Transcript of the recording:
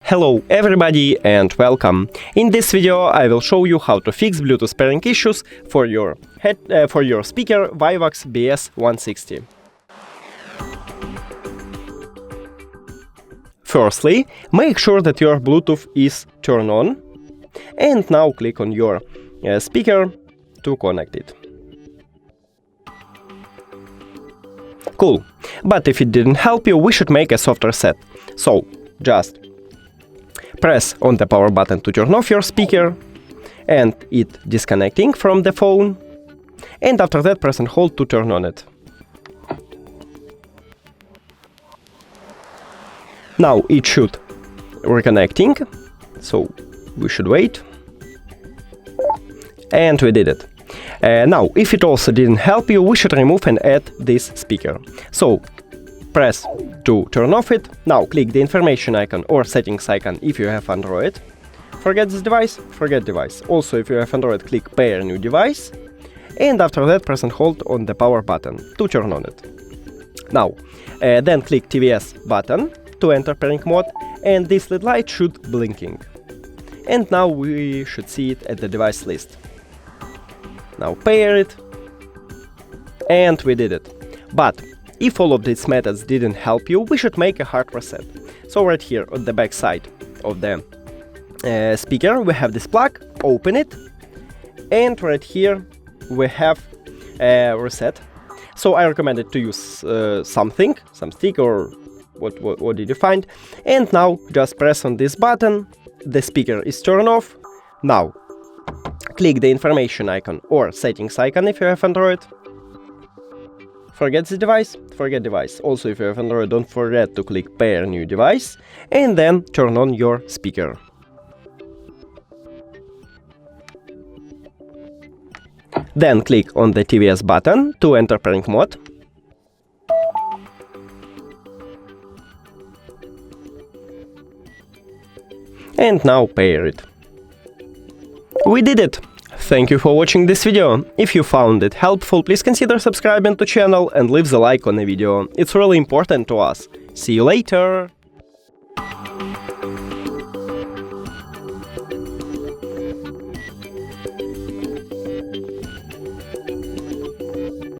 Hello everybody and welcome. In this video I will show you how to fix Bluetooth pairing issues for your speaker VIVAX BS-160. Firstly, make sure that your Bluetooth is turned on, and now click on your speaker to connect it. Cool, but if it didn't help you, we should make a soft reset. So, just press on the power button to turn off your speaker and it disconnecting from the phone, and after that press and hold to turn on it. Now it should reconnecting, so we should wait. And we did it. Now, if it also didn't help you, we should remove and add this speaker. So, press to turn off it. Now, click the information icon or settings icon if you have Android. Forget this device, forget device. Also, if you have Android, click pair new device. And after that, press and hold on the power button to turn on it. Now, then click TVS button to enter pairing mode, and this LED light should blinking. And now we should see it at the device list. Now pair it, and we did it. But if all of these methods didn't help you, we should make a hard reset. So right here on the back side of the speaker we have this plug, open it, and right here we have reset. So I recommended to use some stick or what did you find, and now just press on this button, the speaker is turned off. Now click the information icon or settings icon if you have Android. Forget the device, forget device. Also, if you have Android, don't forget to click pair new device and then turn on your speaker. Then click on the TVS button to enter pairing mode. And now pair it. We did it! Thank you for watching this video. If you found it helpful, please consider subscribing to the channel and leave the like on the video. It's really important to us. See you later!